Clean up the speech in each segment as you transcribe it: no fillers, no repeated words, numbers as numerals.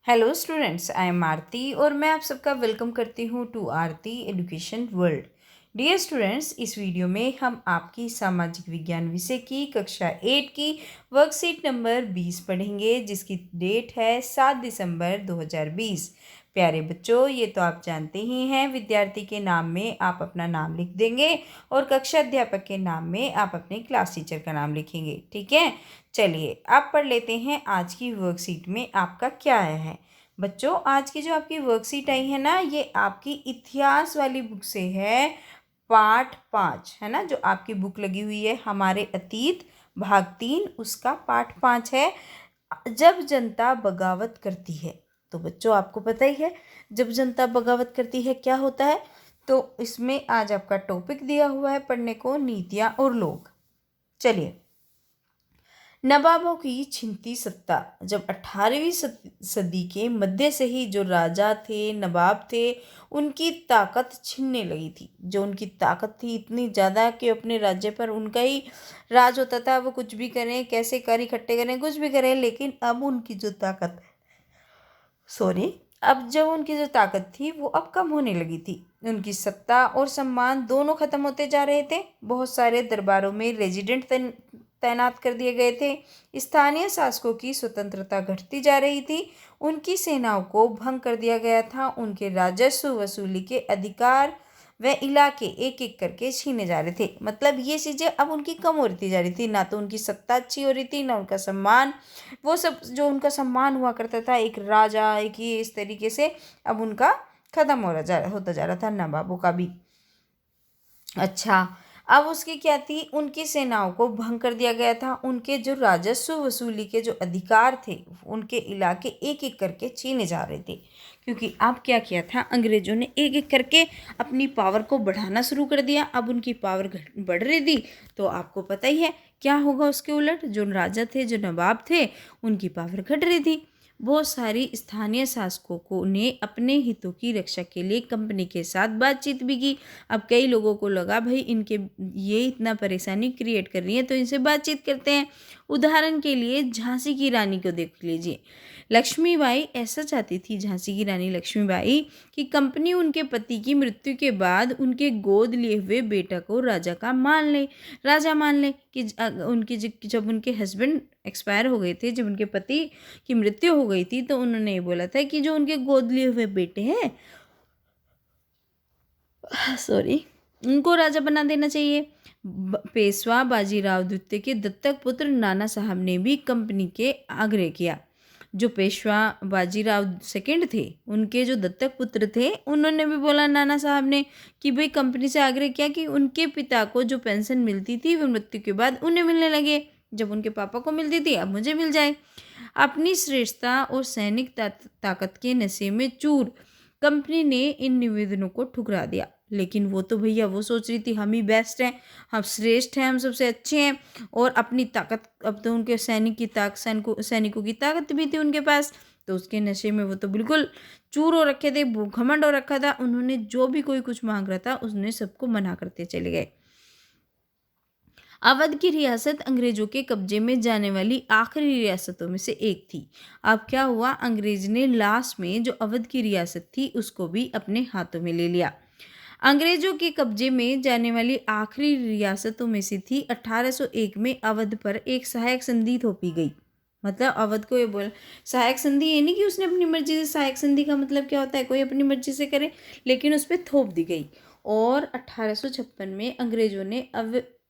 Hello students, I am Aarti और मैं आप सबका वेलकम करती हूँ to Aarti education world. Dear students, इस वीडियो में हम आपकी सामाजिक विज्ञान विषय की कक्षा 8 की वर्कशीट नंबर 20 पढ़ेंगे, जिसकी डेट है 7 दिसंबर 2020। प्यारे बच्चों, ये तो आप जानते ही हैं, विद्यार्थी के नाम में आप अपना नाम लिख देंगे और कक्षा अध्यापक के नाम में आप अपने क्लास टीचर का नाम लिखेंगे। ठीक है, चलिए आप पढ़ लेते हैं आज की वर्कशीट में आपका क्या आया है। बच्चों, आज की जो आपकी वर्कशीट आई है ना, ये आपकी इतिहास वाली बुक से है। पाठ 5 है ना, जो आपकी बुक लगी हुई है हमारे अतीत भाग 3, उसका पाठ 5 है, जब जनता बगावत करती है। तो बच्चों, आपको पता ही है जब जनता बगावत करती है क्या होता है। तो इसमें आज आपका टॉपिक दिया हुआ है पढ़ने को, नीतियाँ और लोग। चलिए, नवाबों की छिनती सत्ता। जब 18वीं सदी के मध्य से ही जो राजा थे, नवाब थे, उनकी ताकत छिनने लगी थी। जो उनकी ताकत थी इतनी ज़्यादा कि अपने राज्य पर उनका ही राज होता था। वो कुछ भी करें, कैसे कर इकट्ठे करें, कुछ भी करें, लेकिन अब उनकी जो ताकत अब जब उनकी जो ताकत थी वो अब कम होने लगी थी। उनकी सत्ता और सम्मान दोनों खत्म होते जा रहे थे। बहुत सारे दरबारों में रेजिडेंट तैनात कर दिए गए थे। स्थानीय शासकों की स्वतंत्रता घटती जा रही थी। उनकी सेनाओं को भंग कर दिया गया था। उनके राजस्व वसूली के अधिकार व इलाके एक एक करके छीने जा रहे थे। मतलब ये चीज़ें अब उनकी कम हो रही जा रही थी। ना तो उनकी सत्ता अच्छी हो रही थी, ना उनका सम्मान। वो सब जो उनका सम्मान हुआ करता था, एक राजा, एक ये, इस तरीके से अब उनका खत्म होता जा रहा था, नवाबों का भी। अच्छा, अब उसकी क्या थी, उनकी सेनाओं को भंग कर दिया गया था। उनके जो राजस्व वसूली के जो अधिकार थे, उनके इलाके एक एक करके छीने जा रहे थे। क्योंकि अब क्या किया था, अंग्रेजों ने एक एक करके अपनी पावर को बढ़ाना शुरू कर दिया। अब उनकी पावर बढ़ रही थी, तो आपको पता ही है क्या होगा उसके उलट। जो राजा थे, जो नवाब थे, उनकी पावर घट रही थी। बहुत सारी स्थानीय शासकों को ने अपने हितों की रक्षा के लिए कंपनी के साथ बातचीत भी की। अब कई लोगों को लगा भाई इनके ये इतना परेशानी क्रिएट कर रही है, तो इनसे बातचीत करते हैं। उदाहरण के लिए झांसी की रानी को देख लीजिए। लक्ष्मीबाई ऐसा चाहती थी, झांसी की रानी लक्ष्मीबाई, कि कंपनी उनके पति की मृत्यु के बाद उनके गोद लिए हुए बेटा को राजा मान ले कि जब उनके हस्बैंड एक्सपायर हो गए थे, जब उनके पति की मृत्यु हो गई थी, तो उन्होंने ये बोला था कि जो उनके गोद लिए हुए बेटे हैं, उनको राजा बना देना चाहिए। पेशवा बाजीराव द्वितीय के दत्तक पुत्र नाना साहब ने भी कंपनी के आग्रह किया। जो पेशवा बाजीराव सेकंड थे, उनके जो दत्तक पुत्र थे, उन्होंने भी बोला नाना साहब ने कि भाई कंपनी से आग्रह किया कि उनके पिता को जो पेंशन मिलती थी वो मृत्यु के बाद उन्हें मिलने लगे। जब उनके पापा को मिलती थी, अब मुझे मिल जाए। अपनी श्रेष्ठता और सैनिक ताकत के नशे में चूर कंपनी ने इन निवेदनों को ठुकरा दिया। लेकिन वो तो भैया वो सोच रही थी हम ही बेस्ट हैं, हम श्रेष्ठ हैं, हम सबसे अच्छे हैं। और अपनी ताकत, अब तो उनके सैनिकों की ताकत भी थी उनके पास। तो उसके नशे में वो तो बिल्कुल चूर हो रखे थे, घमंड हो रखा था। उन्होंने जो भी कोई कुछ मांग रहा था, उसने सबको मना करते चले गए। अवध की रियासत अंग्रेजों के कब्जे में जाने वाली आखिरी रियासतों में से एक थी। अब क्या हुआ, अंग्रेज ने लास्ट में जो अवध की रियासत थी उसको भी अपने हाथों में ले लिया। अंग्रेजों के कब्जे में जाने वाली आखिरी रियासतों में से थी। 1801 में अवध पर एक सहायक संधि थोपी गई। मतलब अवध को ये बोला सहायक संधि, ये नहीं कि उसने अपनी मर्जी से, सहायक संधि का मतलब क्या होता है, कोई अपनी मर्जी से करे, लेकिन उस पर थोप दी गई। और 1856 में अंग्रेजों ने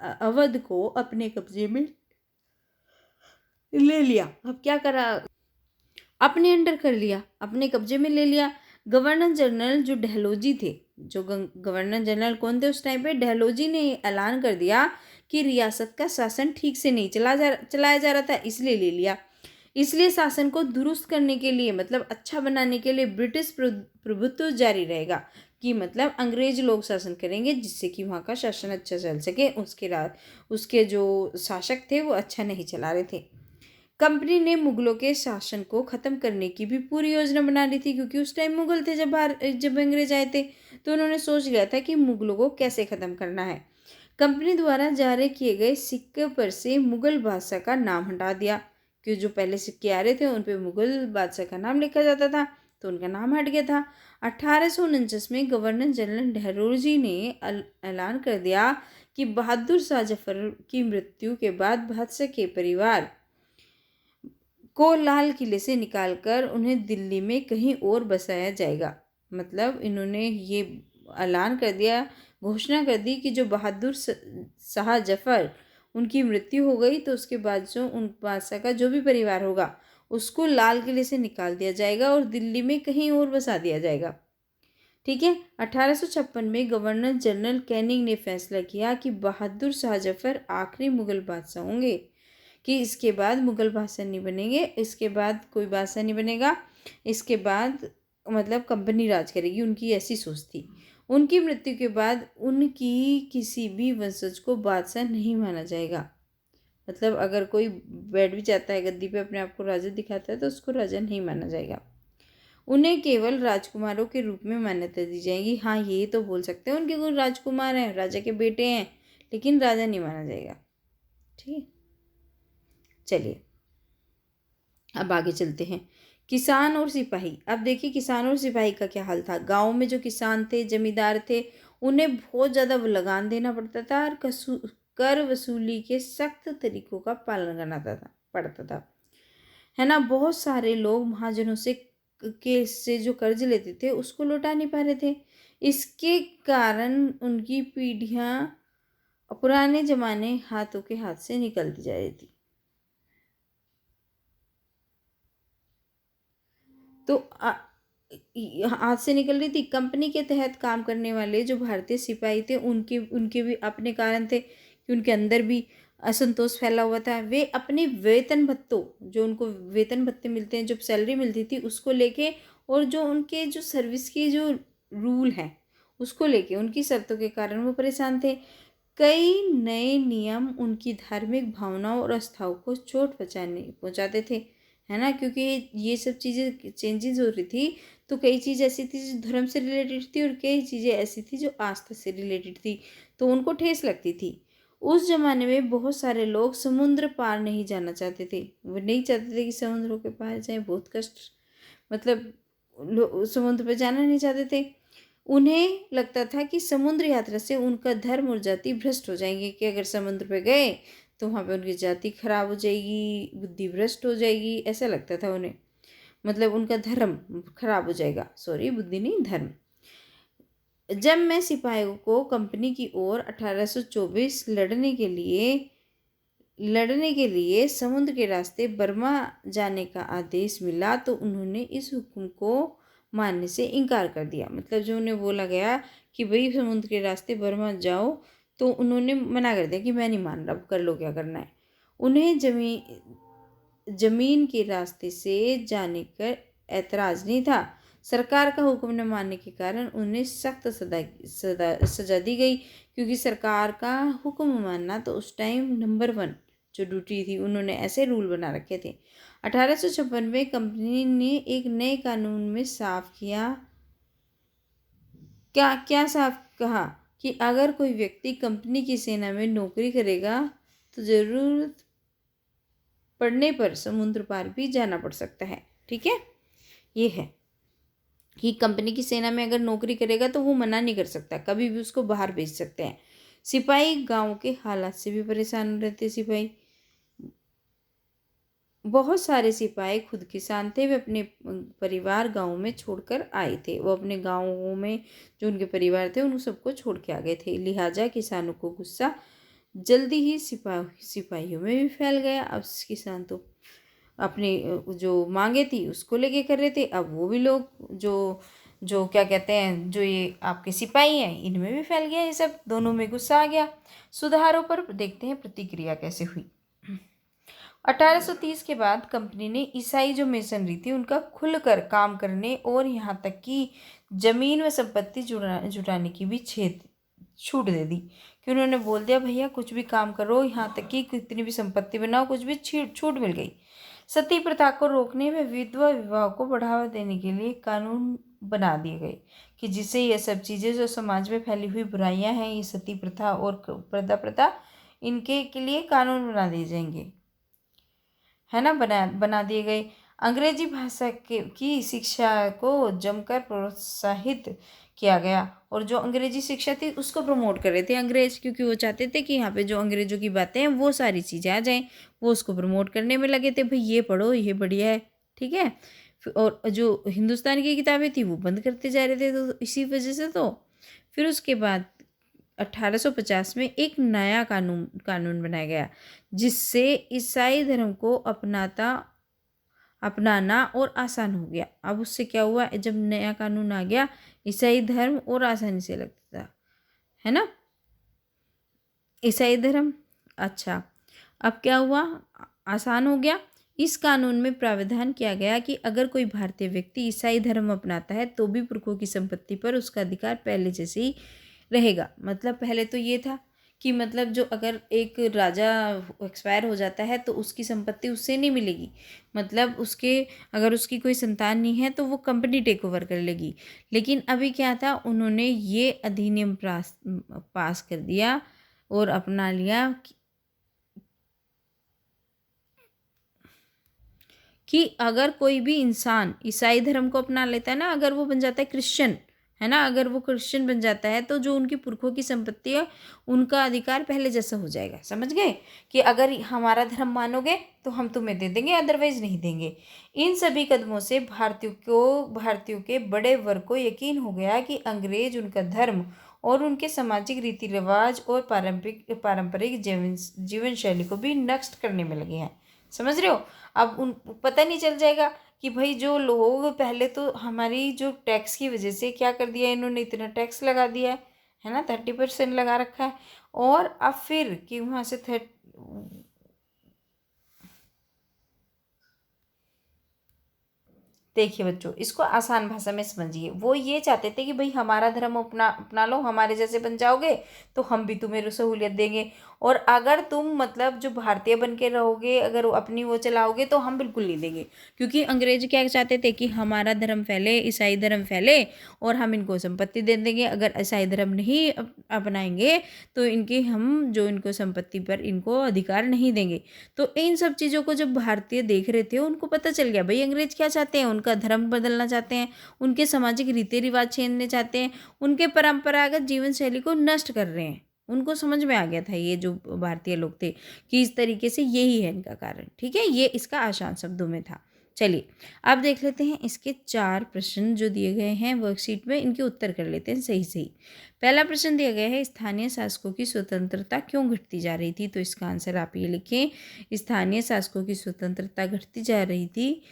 अवध को अपने कब्जे में ले लिया। अब क्या करा, अपने अंडर कर लिया, अपने कब्जे में ले लिया। गवर्नर जनरल जो डहलोजी थे, गवर्नर जनरल कौन थे उस टाइम पे, डहलोजी ने ऐलान कर दिया कि रियासत का शासन ठीक से नहीं चलाया जा रहा था, इसलिए ले लिया। इसलिए शासन को दुरुस्त करने के लिए, मतलब अच्छा बनाने के लिए, ब्रिटिश प्रभुत्व जारी रहेगा। कि मतलब अंग्रेज लोग शासन करेंगे, जिससे कि वहाँ का शासन अच्छा चल सके। उसके जो शासक थे वो अच्छा नहीं चला रहे थे। कंपनी ने मुगलों के शासन को खत्म करने की भी पूरी योजना बना ली थी, क्योंकि उस टाइम मुगल थे जब अंग्रेज आए थे, तो उन्होंने सोच लिया था कि मुगलों को कैसे खत्म करना है। कंपनी द्वारा जारी किए गए सिक्के पर से मुगल बादशाह का नाम हटा दिया, कि जो पहले सिक्के आ रहे थे उन पे मुगल बादशाह का नाम लिखा जाता था, तो उनका नाम हट गया था। 1849 में गवर्नर जनरल नेहरू ने ऐलान कर दिया कि बहादुर शाह जफर की मृत्यु के बाद बादशाह के परिवार को लाल किले से निकालकर उन्हें दिल्ली में कहीं और बसाया जाएगा। मतलब इन्होंने ये ऐलान कर दिया, घोषणा कर दी कि जो बहादुर शाह जफर उनकी मृत्यु हो गई तो उसके बाद जो उन बादशाह का जो भी परिवार होगा उसको लाल किले से निकाल दिया जाएगा और दिल्ली में कहीं और बसा दिया जाएगा। ठीक है। 1856 में गवर्नर जनरल कैनिंग ने फैसला किया कि बहादुर शाह जफर आखिरी मुगल बादशाह होंगे, कि इसके बाद मुगल बादशाह नहीं बनेंगे, इसके बाद कोई बादशाह नहीं बनेगा, इसके बाद मतलब कंपनी राज करेगी। उनकी ऐसी सोच थी। उनकी मृत्यु के बाद उनकी किसी भी वंशज को बादशाह नहीं माना जाएगा। मतलब अगर कोई बैठ भी जाता है गद्दी पे, अपने आप को राजा दिखाता है, तो उसको राजा नहीं माना जाएगा। उन्हें केवल राजकुमारों के रूप में मान्यता दी जाएगी। हाँ, ये तो बोल सकते हैं उनके कोई राजकुमार हैं, राजा के बेटे हैं, लेकिन राजा नहीं माना जाएगा। ठीक है, चलिए अब आगे चलते हैं। किसान और सिपाही। अब देखिए किसान और सिपाही का क्या हाल था। गांव में जो किसान थे, जमींदार थे, उन्हें बहुत ज़्यादा लगान देना पड़ता था और कर वसूली के सख्त तरीकों का पालन करना पड़ता था, है ना। बहुत सारे लोग महाजनों से जो कर्ज लेते थे उसको लौटा नहीं पा रहे थे। इसके कारण उनकी पीढ़ियां पुराने जमाने हाथों के हाथ से निकलती जा रही थी। तो हाथ से निकल रही थी। कंपनी के तहत काम करने वाले जो भारतीय सिपाही थे उनके उनके भी अपने कारण थे कि उनके अंदर भी असंतोष फैला हुआ था। वे अपने वेतन भत्तों, जो उनको वेतन भत्ते मिलते हैं, जो सैलरी मिलती थी उसको लेके, और जो उनके जो सर्विस की जो रूल है उसको लेके, उनकी शर्तों के कारण वो परेशान थे। कई नए नियम उनकी धार्मिक भावनाओं और आस्थाओं को चोट पहुँचाते थे, है ना। क्योंकि ये सब चीज़ें चेंजेस हो रही थी, तो कई चीज़ ऐसी थी जो धर्म से रिलेटेड थी और कई चीज़ें ऐसी थी जो आस्था से रिलेटेड थी, तो उनको ठेस लगती थी। उस जमाने में बहुत सारे लोग समुद्र पार नहीं जाना चाहते थे। वो नहीं चाहते थे कि समुद्रों के पार जाएं, बहुत कष्ट, मतलब समुद्र पर जाना नहीं चाहते थे। उन्हें लगता था कि समुद्र यात्रा से उनका धर्म और जाति भ्रष्ट हो जाएंगे, कि अगर समुद्र पे गए तो वहाँ पे उनकी जाति खराब हो जाएगी, बुद्धि भ्रष्ट हो जाएगी, ऐसा लगता था उन्हें। मतलब उनका धर्म खराब हो जाएगा, सॉरी बुद्धि नहीं, धर्म। जब मैं सिपाहियों को कंपनी की ओर 1824 लड़ने के लिए समुद्र के रास्ते बर्मा जाने का आदेश मिला, तो उन्होंने इस हुक्म को मानने से इनकार कर दिया। मतलब जो उन्हें बोला गया कि भाई समुद्र के रास्ते बर्मा जाओ, तो उन्होंने मना कर दिया कि मैं नहीं मान रहा, अब कर लो क्या करना है। उन्हें जमीन के रास्ते से जाने का ऐतराज़ नहीं था। सरकार का हुक्म न मानने के कारण उन्हें सख्त सजा दी गई, क्योंकि सरकार का हुक्म मानना तो उस टाइम नंबर 1 जो ड्यूटी थी, उन्होंने ऐसे रूल बना रखे थे। 1856 में कंपनी ने एक नए कानून में साफ किया, क्या साफ कहा कि अगर कोई व्यक्ति कंपनी की सेना में नौकरी करेगा तो जरूरत पड़ने पर समुद्र पार भी जाना पड़ सकता है। ठीक है, ये है कि कंपनी की सेना में अगर नौकरी करेगा तो वो मना नहीं कर सकता, कभी भी उसको बाहर भेज सकते हैं। सिपाही गांव के हालात से भी परेशान रहते। सिपाही, बहुत सारे सिपाही खुद किसान थे, वे अपने परिवार गांव में छोड़कर आए थे। वो अपने गांवों में जो उनके परिवार थे उन सबको छोड़ के आ गए थे। लिहाजा किसानों को गुस्सा जल्दी ही सिपाहियों में भी फैल गया। अब किसान तो अपनी जो मांगे थी उसको लेके कर रहे थे, अब वो भी लोग जो जो क्या कहते हैं, जो ये आपके सिपाही हैं, इनमें भी फैल गया ये सब, दोनों में गुस्सा आ गया। सुधारों पर देखते हैं प्रतिक्रिया कैसे हुई। 1830 के बाद कंपनी ने ईसाई जो मेसनरी थी उनका खुलकर काम करने और यहाँ तक कि जमीन व संपत्ति जुटाने की भी छूट दे दी, कि उन्होंने बोल दिया भैया कुछ भी काम करो, यहाँ तक कि कितनी भी संपत्ति बनाओ, कुछ भी छूट मिल गई। सती प्रथा को रोकने में विधवा विवाह को बढ़ावा देने के लिए कानून बना दिए गए, कि जिससे ये सब चीज़ें जो समाज में फैली हुई बुराइयां हैं, ये सती प्रथा और पर्दा प्रथा, इनके के लिए कानून बना दिए जाएंगे। है ना, बना दिए गए। अंग्रेजी भाषा की शिक्षा को जमकर प्रोत्साहित किया गया, और जो अंग्रेजी शिक्षा थी उसको प्रमोट कर रहे थे अंग्रेज, क्योंकि वो चाहते थे कि यहाँ पे जो अंग्रेजों की बातें हैं वो सारी चीज़ें आ जाएं। वो उसको प्रमोट करने में लगे थे, भाई ये पढ़ो, ये बढ़िया है, ठीक है। और जो हिंदुस्तान की किताबें थी वो बंद करते जा रहे थे, तो इसी वजह से तो फिर उसके बाद 1850 में एक नया कानून बनाया गया, जिससे ईसाई धर्म को अपनाना और आसान हो गया। अब उससे क्या हुआ, जब नया कानून आ गया, ईसाई धर्म और आसानी से लगता था, है ना, ईसाई धर्म। अच्छा, अब क्या हुआ, आसान हो गया। इस कानून में प्रावधान किया गया कि अगर कोई भारतीय व्यक्ति ईसाई धर्म अपनाता है तो भी पुरखों की संपत्ति पर उसका अधिकार पहले जैसे ही रहेगा। मतलब पहले तो ये था कि मतलब जो अगर एक राजा एक्सपायर हो जाता है तो उसकी संपत्ति उससे नहीं मिलेगी, मतलब उसके अगर उसकी कोई संतान नहीं है तो वो कंपनी टेक ओवर कर लेगी। लेकिन अभी क्या था, उन्होंने ये अधिनियम पास कर दिया और अपना लिया कि अगर कोई भी इंसान ईसाई धर्म को अपना लेता है ना, अगर वो बन जाता है क्रिश्चियन, है ना, अगर वो क्रिश्चियन बन जाता है तो जो उनकी पुरखों की संपत्ति है उनका अधिकार पहले जैसा हो जाएगा। समझ गए कि अगर हमारा धर्म मानोगे तो हम तुम्हें दे देंगे, अदरवाइज नहीं देंगे। इन सभी कदमों से भारतीयों के बड़े वर्ग को यकीन हो गया कि अंग्रेज उनका धर्म और उनके सामाजिक रीति रिवाज और पारंपरिक जीवन शैली को भी नष्ट करने में लगे हैं। समझ रहे हो, अब उन पता नहीं चल जाएगा कि भाई जो लोग पहले तो हमारी जो टैक्स की वजह से क्या कर दिया इन्होंने, इतना टैक्स लगा दिया है ना, 30% लगा रखा है। और अब फिर कि वहाँ से देखिए बच्चों, इसको आसान भाषा में समझिए। वो ये चाहते थे कि भाई हमारा धर्म अपना लो, हमारे जैसे बन जाओगे तो हम भी तुम्हें सहूलियत देंगे, और अगर तुम मतलब जो भारतीय बन के रहोगे, अगर अपनी वो चलाओगे तो हम बिल्कुल नहीं देंगे। क्योंकि अंग्रेज क्या चाहते थे कि हमारा धर्म फैले, ईसाई धर्म फैले, और हम इनको संपत्ति दे देंगे। अगर ईसाई धर्म नहीं अपनाएंगे तो हम जो इनको संपत्ति पर इनको अधिकार नहीं देंगे। तो इन सब चीज़ों को जब भारतीय देख रहे थे, उनको पता चल गया भाई अंग्रेज क्या चाहते हैं, उनका धर्म बदलना चाहते हैं, उनके सामाजिक रीति रिवाज छीनने चाहते हैं, उनके परंपरागत जीवन शैली को नष्ट कर रहे हैं। उनको समझ में आ गया था, ये जो भारतीय लोग थे, कि इस तरीके से यही है इनका कारण। ठीक है, ये इसका आसान शब्दों में था। चलिए अब देख लेते हैं इसके 4 प्रश्न जो दिए गए हैं वर्कशीट में, इनके उत्तर कर लेते हैं सही सही। पहला प्रश्न दिया गया है, स्थानीय शासकों की स्वतंत्रता क्यों घटती जा रही थी? तो इसका आंसर आप ये लिखें, स्थानीय शासकों की स्वतंत्रता घटती जा रही थी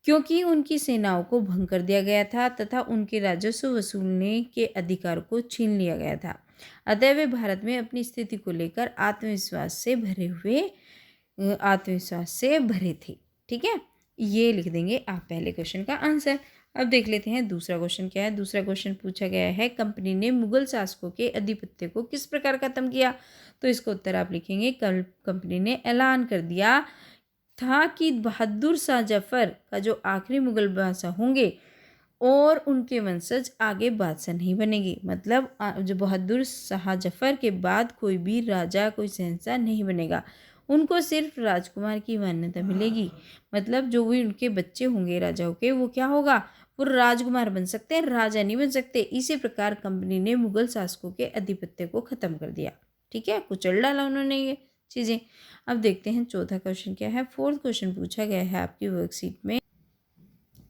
क्योंकि उनकी सेनाओं को भंग कर दिया गया था तथा उनके राजस्व वसूलने के अधिकार को छीन लिया गया था। अतः वे भारत में अपनी स्थिति को लेकर आत्मविश्वास से भरे थे। ठीक है, ये लिख देंगे आप पहले क्वेश्चन का आंसर। अब देख लेते हैं दूसरा क्वेश्चन क्या है। दूसरा क्वेश्चन पूछा गया है, कंपनी ने मुगल शासकों के आधिपत्य को किस प्रकार खत्म किया? तो इसका उत्तर आप लिखेंगे, कल कंपनी ने ऐलान कर दिया था कि बहादुर शाह जफर का जो आखिरी मुगल बादशाह होंगे और उनके वंशज आगे बादशाह नहीं बनेंगे। मतलब जो बहादुर शाह जफर के बाद कोई भी राजा, कोई शहंशाह नहीं बनेगा, उनको सिर्फ राजकुमार की मान्यता मिलेगी। मतलब जो भी उनके बच्चे होंगे राजाओं के, वो क्या होगा, वो राजकुमार बन सकते हैं, राजा नहीं बन सकते। इसी प्रकार कंपनी ने मुगल शासकों के आधिपत्य को खत्म कर दिया। ठीक है, कुचल डाला उन्होंने ये चीज़ें। अब देखते हैं चौथा क्वेश्चन क्या है। फोर्थ क्वेश्चन पूछा गया है आपकी वर्कशीट में।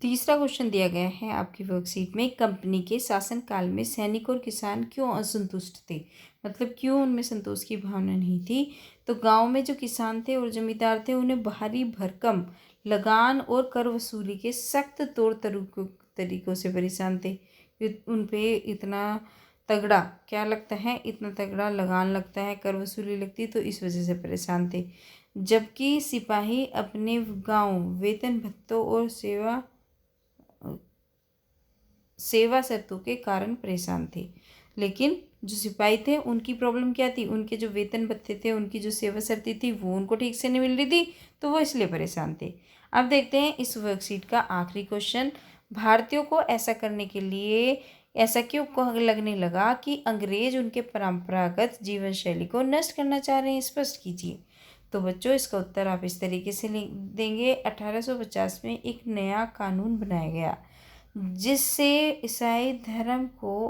तीसरा क्वेश्चन दिया गया है आपकी वर्कशीट में, कंपनी के शासनकाल में सैनिक और किसान क्यों असंतुष्ट थे? मतलब क्यों उनमें संतोष की भावना नहीं थी? तो गांव में जो किसान थे और जमींदार थे, उन्हें भारी भरकम लगान और कर वसूली के सख्त तौर तरीकों से परेशान थे। उन पे इतना तगड़ा क्या लगता है, इतना तगड़ा लगान लगता है, कर वसूली लगती, तो इस वजह से परेशान थे। जबकि सिपाही अपने गांव वेतन भत्तों और सेवा शर्तों के कारण परेशान थे। लेकिन जो सिपाही थे उनकी प्रॉब्लम क्या थी, उनके जो वेतन भत्ते थे, उनकी जो सेवा शर्तें थी वो उनको ठीक से नहीं मिल रही थी, तो वो इसलिए परेशान थे। अब देखते हैं इस वर्कशीट का आखिरी क्वेश्चन, भारतीयों को ऐसा करने के लिए ऐसा क्यों लगने लगा कि अंग्रेज उनके परंपरागत जीवन शैली को नष्ट करना चाह रहे हैं? स्पष्ट कीजिए। तो बच्चों इसका उत्तर आप इस तरीके से लिख देंगे। 1850 में एक नया कानून बनाया गया जिससे ईसाई धर्म को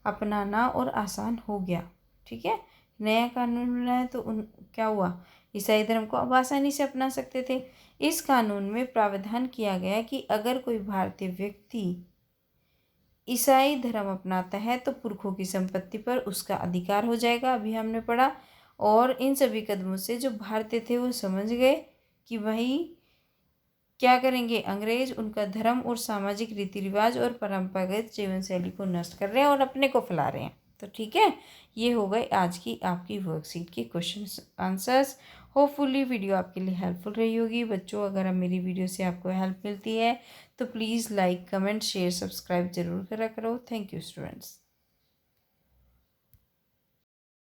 अपनाना और आसान हो गया। ठीक है, नया कानून बनाया तो क्या हुआ, ईसाई धर्म को अब आसानी से अपना सकते थे। इस कानून में प्रावधान किया गया कि अगर कोई भारतीय व्यक्ति ईसाई धर्म अपनाता है तो पुरखों की संपत्ति पर उसका अधिकार हो जाएगा, अभी हमने पढ़ा। और इन सभी कदमों से जो भारतीय थे वो समझ गए कि भाई क्या करेंगे, अंग्रेज उनका धर्म और सामाजिक रीति रिवाज और परंपरागत जीवन शैली को नष्ट कर रहे हैं और अपने को फैला रहे हैं। तो ठीक है, ये हो गए आज की आपकी वर्कशीट के क्वेश्चन आंसर्स। होपफुली वीडियो आपके लिए हेल्पफुल रही होगी। बच्चों, अगर मेरी वीडियो से आपको हेल्प मिलती है तो please like, comment, share, subscribe जरूर करा करो। Thank you students.